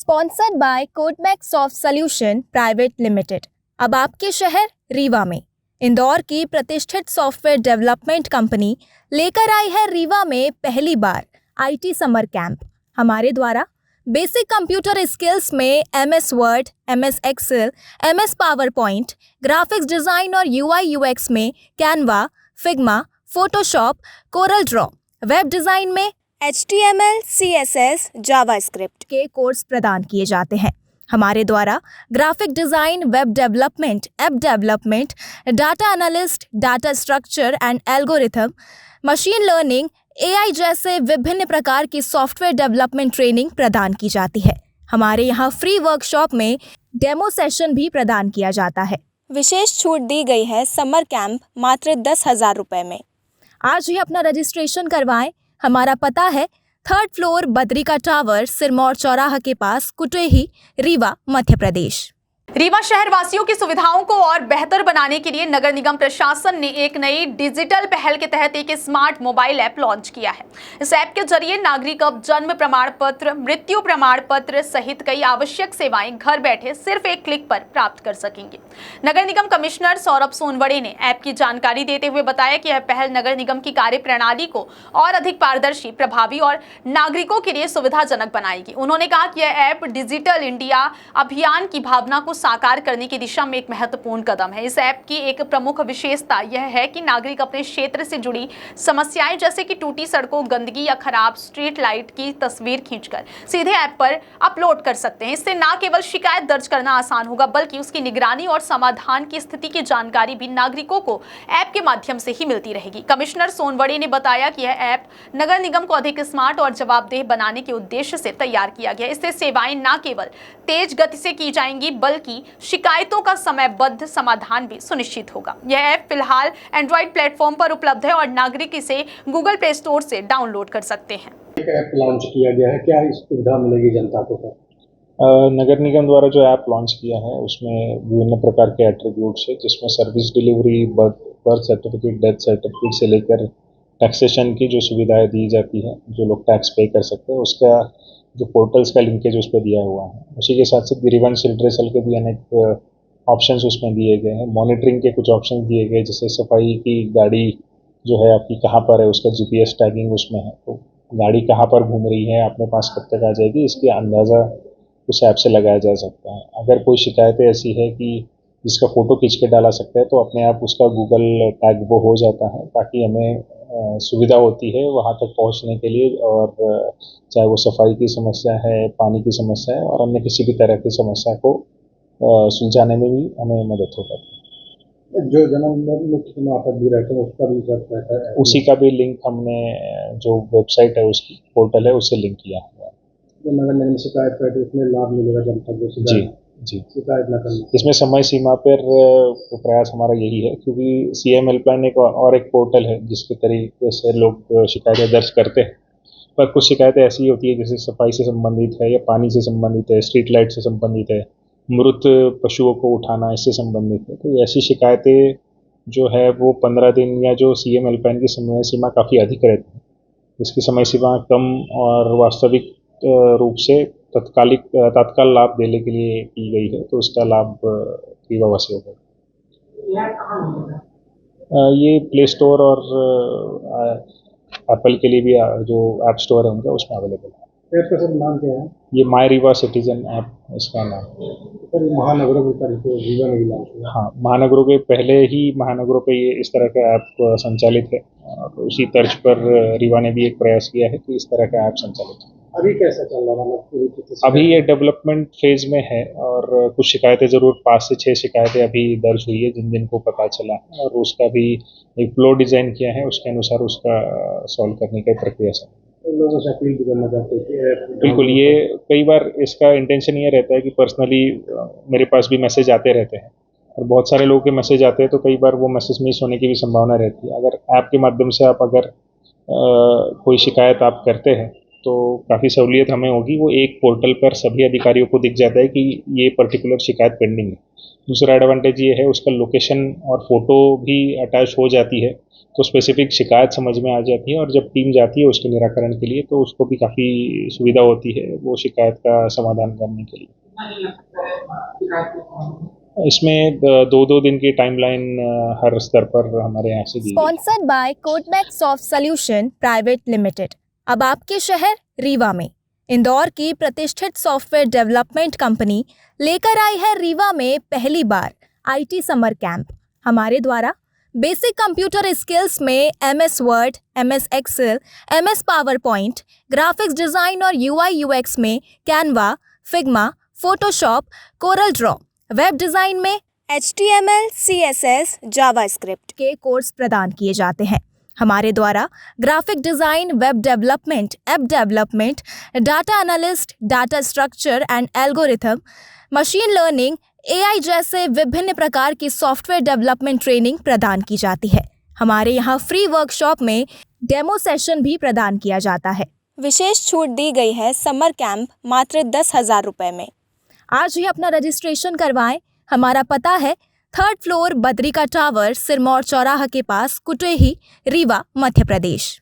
Sponsored by Codemax soft solution private limited. अब आपके शहर रीवा में इंदौर की प्रतिष्ठित सॉफ्टवेयर डेवलपमेंट कंपनी लेकर आई है रीवा में पहली बार आईटी समर कैंप। हमारे द्वारा बेसिक कंप्यूटर स्किल्स में MS Word, MS Excel, MS PowerPoint, graphics design और UI/UX में Canva, Figma, Photoshop, Corel Draw, web design में HTML, CSS, जावास्क्रिप्ट के कोर्स प्रदान किए जाते हैं। हमारे द्वारा graphic design, web development, app development, data analyst, data structure and algorithm, machine learning, AI जैसे विभिन्न प्रकार की सॉफ्टवेयर डेवलपमेंट ट्रेनिंग प्रदान की जाती है। हमारे यहाँ फ्री वर्कशॉप में डेमो सेशन भी प्रदान किया जाता है। विशेष छूट दी गई है समर कैंप मात्र 10,000 रुपये में। आज ही अपना रजिस्ट्रेशन करवाएं। हमारा पता है 3rd floor Badrika tower, Sirmaur चौराहा के पास, कुटेही, रीवा, मध्य प्रदेश। रीवा शहर वासियों की सुविधाओं को और बेहतर बनाने के लिए नगर निगम प्रशासन ने एक नई डिजिटल पहल के तहत एक स्मार्ट मोबाइल ऐप लॉन्च किया है। इस ऐप के जरिए नागरिक अब जन्म प्रमाण पत्र, मृत्यु प्रमाण पत्र सहित कई आवश्यक सेवाएं घर बैठे सिर्फ एक क्लिक पर प्राप्त कर सकेंगे। नगर निगम कमिश्नर सौरभ सोनवड़े ने ऐप की जानकारी देते हुए बताया कि यह पहल नगर निगम की कार्य प्रणाली को और अधिक पारदर्शी, प्रभावी और नागरिकों के लिए सुविधाजनक बनाएगी। उन्होंने कहा कि यह ऐप डिजिटल इंडिया अभियान की भावना को साकार करने की दिशा में एक महत्वपूर्ण कदम है। इस ऐप की एक प्रमुख विशेषता यह है कि नागरिक अपने क्षेत्र से जुड़ी समस्याएं जैसे कि टूटी सड़कों, गंदगी या खराब स्ट्रीट लाइट की तस्वीर खींचकर सीधे ऐप पर अपलोड कर सकते हैं। इससे न केवल शिकायत दर्ज करना आसान होगा बल्कि उसकी निगरानी और समाधान की स्थिति की जानकारी भी नागरिकों को ऐप के माध्यम से ही मिलती रहेगी। कमिश्नर सोनवड़े ने बताया कि यह ऐप नगर निगम को अधिक स्मार्ट और जवाबदेह बनाने के उद्देश्य से तैयार किया गया। इससे सेवाएं न केवल तेज गति से की जाएंगी बल्कि शिकायतों का समयबद्ध समाधान भी सुनिश्चित होगा। यह ऐप फिलहाल एंड्रॉइड प्लेटफॉर्म पर उपलब्ध है और नागरिक इसे गूगल प्ले स्टोर से डाउनलोड कर सकते हैं। एक ऐप लॉन्च किया गया है, क्या इस सुविधा मिलेगी जनता को? नगर निगम द्वारा जो ऐप लॉन्च किया है उसमें विभिन्न प्रकार के एट्रीब्यूट्स है, जिसमें service delivery, birth certificate, death certificate से लेकर टैक्सेशन की जो सुविधाएं दी जाती है, जो लोग टैक्स पे कर सकते हैं, उसका जो पोर्टल्स का लिंकेज उस पर दिया हुआ है। उसी के साथ साथ ग्रीवेंस रिड्रेसल के भी अनेक ऑप्शंस उसमें दिए गए हैं। मॉनिटरिंग के कुछ ऑप्शंस दिए गए, जैसे सफाई की गाड़ी जो है आपकी कहाँ पर है उसका GPS टैगिंग उसमें है, तो गाड़ी कहाँ पर घूम रही है, अपने पास कब तक आ जाएगी, इसकी अंदाज़ा उस ऐप से लगाया जा सकता है। अगर कोई शिकायतें ऐसी है कि जिसका फ़ोटो खींच के डाला सकता है तो अपने आप उसका गूगल टैग वो हो जाता है, ताकि हमें सुविधा होती है वहाँ तक पहुँचने के लिए, और चाहे वो सफाई की समस्या है, पानी की समस्या है और अन्य किसी भी तरह की समस्या को सुलझाने में भी हमें मदद हो जाती है। जो जन्म वहाँ पर भी रहते हैं उसका भी सब रहता है, उसी का भी लिंक हमने जो वेबसाइट है उसकी पोर्टल है उससे लिंक किया हुआ है। जो नगर निगम शिकायत करते उसमें लाभ मिलेगा जनता को? जी, शिकायत न करना। इसमें समय सीमा पर प्रयास हमारा यही है, क्योंकि CM हेल्पलाइन एक पोर्टल है जिसके तरीके से लोग शिकायतें दर्ज करते हैं, पर कुछ शिकायतें ऐसी होती है जैसे सफाई से संबंधित है या पानी से संबंधित है, स्ट्रीट लाइट से संबंधित है, मृत पशुओं को उठाना इससे संबंधित है। तो ऐसी शिकायतें जो है वो 15 दिन या जो CM हेल्पलाइन की समय सीमा काफ़ी अधिक रहती है, इसकी समय सीमा कम और वास्तविक रूप से तत्काल लाभ देने के लिए की गई है, तो इसका लाभ रीवावासियों को। ये प्ले स्टोर और एप्पल के लिए भी जो ऐप स्टोर है उनका उसमें अवेलेबल है। ऐप का सर नाम क्या है? ये माई रीवा सिटीजन ऐप इसका नाम है। सर महानगरों के तरफ रीवा में भी लॉन्च हुआ? हाँ, महानगरों के पहले ही महानगरों पे ये इस तरह का ऐप संचालित है, और उसी तर्ज पर रीवा ने भी एक प्रयास किया है कि इस तरह का ऐप संचालित है। अभी कैसा चल रहा है? अभी ये डेवलपमेंट फेज में है और कुछ शिकायतें ज़रूर 5 से 6 शिकायतें अभी दर्ज हुई है जिन को पता चला है, और उसका भी एक फ्लो डिज़ाइन किया है, उसके अनुसार उसका सॉल्व करने की प्रक्रिया से लोगों से अपील भी करना चाहते हैं। बिल्कुल, ये कई बार इसका इंटेंशन ये रहता है कि पर्सनली मेरे पास भी मैसेज आते रहते हैं, और बहुत सारे लोगों के मैसेज आते हैं, तो कई बार वो मैसेज मिस होने की भी संभावना रहती है। अगर ऐप के माध्यम से आप अगर कोई शिकायत आप करते हैं तो काफ़ी सहूलियत हमें होगी। वो एक पोर्टल पर सभी अधिकारियों को दिख जाता है कि ये पर्टिकुलर शिकायत पेंडिंग है। दूसरा एडवांटेज ये है उसका लोकेशन और फोटो भी अटैच हो जाती है, तो स्पेसिफिक शिकायत समझ में आ जाती है और जब टीम जाती है उसके निराकरण के लिए तो उसको भी काफ़ी सुविधा होती है वो शिकायत का समाधान करने के लिए। इसमें 2-2 दिन की टाइमलाइन हर स्तर पर हमारे यहाँ से दी गई है। Sponsored by Codemax soft solution private limited. अब आपके शहर रीवा में इंदौर की प्रतिष्ठित सॉफ्टवेयर डेवलपमेंट कंपनी लेकर आई है रीवा में पहली बार आईटी समर कैंप। हमारे द्वारा बेसिक कंप्यूटर स्किल्स में MS Word, MS Excel, MS PowerPoint, graphics design और UI/UX में Canva, Figma, Photoshop, Corel Draw, web design में HTML, CSS, जावास्क्रिप्ट के कोर्स प्रदान किए जाते हैं। हमारे द्वारा graphic design, web development, app development, data analyst, data structure and algorithm, machine learning, AI जैसे विभिन्न प्रकार की सॉफ्टवेयर डेवलपमेंट ट्रेनिंग प्रदान की जाती है। हमारे यहाँ फ्री वर्कशॉप में डेमो सेशन भी प्रदान किया जाता है। विशेष छूट दी गई है समर कैंप मात्र 10,000 रुपये में। आज ही अपना रजिस्ट्रेशन करवाएं। हमारा पता है 3rd floor Badrika tower, Sirmaur चौराहा के पास, कुटेही, रीवा, मध्य प्रदेश।